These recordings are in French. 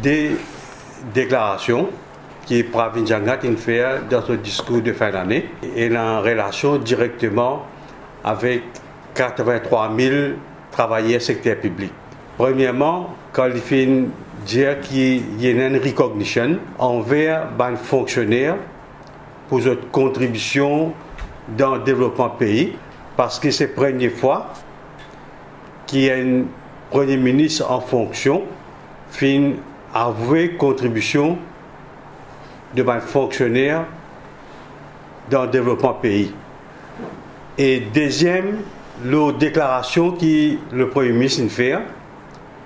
des déclarations qui Pravin Jangat fait dans son discours de fin d'année. Il est en relation directement avec 83 000 travailleurs secteur public. Premièrement, quand il fait dire qu'il y a une recognition envers les fonctionnaires pour leur contribution dans le développement du pays, parce que c'est la première fois qu'il y a un Premier ministre en fonction qui a avoué contribution de les fonctionnaires dans le développement du pays. Et deuxième, la déclaration que le Premier ministre fait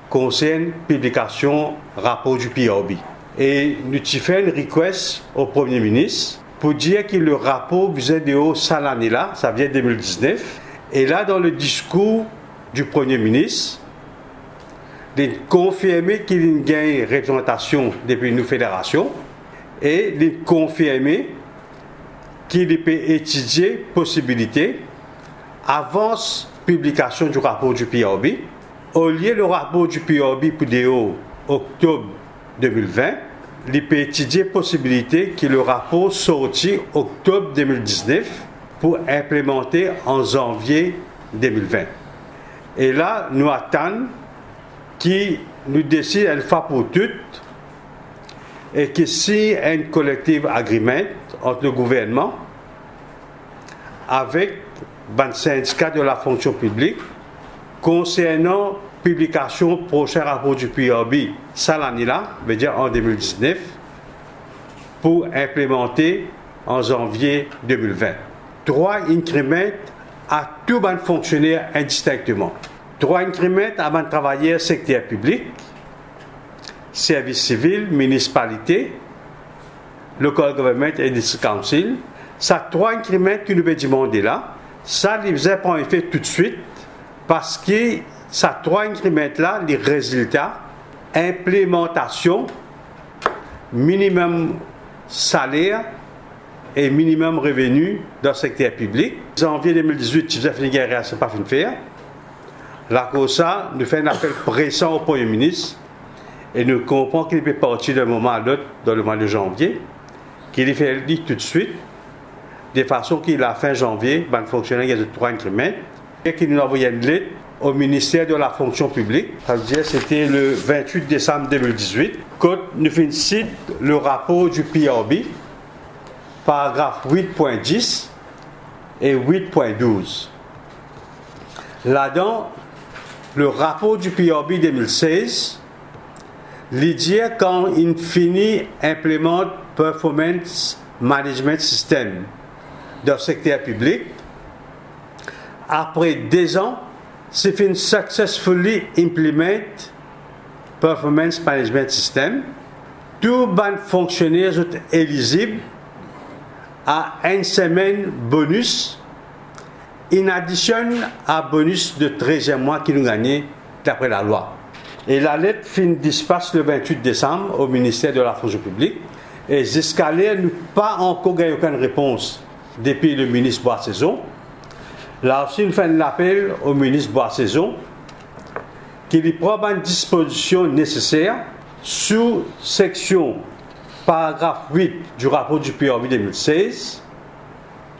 concerne la publication du rapport du PRB. Et nous avons fait une request au Premier ministre pour dire que le rapport visait de haut cette année-là, ça vient de 2019. Et là, dans le discours du Premier ministre, de confirmer qu'il y a une représentation depuis une fédération et de confirmer qu'il peut étudier la possibilité avant la publication du rapport du PRB. Au lieu du rapport du PRB pour octobre 2020, il peut étudier la possibilité que le rapport sorti octobre 2019 pour implémenter en janvier 2020. Et là, nous attendons qui nous décide une fois pour toutes et que si un collective agreement entre le gouvernement avec le syndicat de la fonction publique concernant la publication du prochain rapport du PRB cette année-là, veut dire en 2019, pour implémenter en janvier 2020. 3 incréments à tous les fonctionnaires indistinctement. 3 incréments à les travailleurs secteur public, service civil, municipalité, local government et district council. Ça 3 incréments que nous avons demandé là, ça ne faisait pas effet tout de suite parce que ça 3 incréments là, les résultats, implémentation, minimum salaire et minimum revenu dans le secteur public. En janvier 2018, si vous avez fait ce n'est pas fini de faire. La COSA nous fait un appel pressant au Premier ministre et nous comprenons qu'il peut partir d'un moment à l'autre dans le mois de janvier, qu'il fait le dit tout de suite, de façon qu'il a fin janvier, le fonctionnaire il y a 3 incréments, et qu'il nous a envoyé une lettre au ministère de la fonction publique. Ça veut dire c'était le 28 décembre 2018, quand nous finissons le rapport du PRB, paragraphe 8.10 et 8.12. Là-dedans, le rapport du PRB 2016, il dit quand il finit implémente Performance Management System dans le secteur public, après 2 ans, c'est fini successfully implement Performance Management System, tous les fonctionnaires sont éligibles à 1 semaine bonus in addition à bonus de 13e mois qui nous gagnait d'après la loi. Et la lettre fin dispatch le 28 décembre au ministère de la fonction publique. Et jusqu'à là, nous n'avons pas encore gagné aucune réponse depuis le ministre Boissaison. Là aussi, nous faisons l'appel au ministre Boissaison qu'il prend une disposition nécessaire sous section paragraphe 8 du rapport du PRB 2016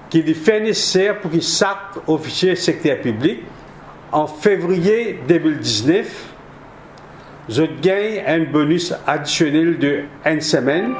qu'il fait nécessaire pour qu'il sac officier secteur public en février 2019 je gagne un bonus additionnel de 1 semaine.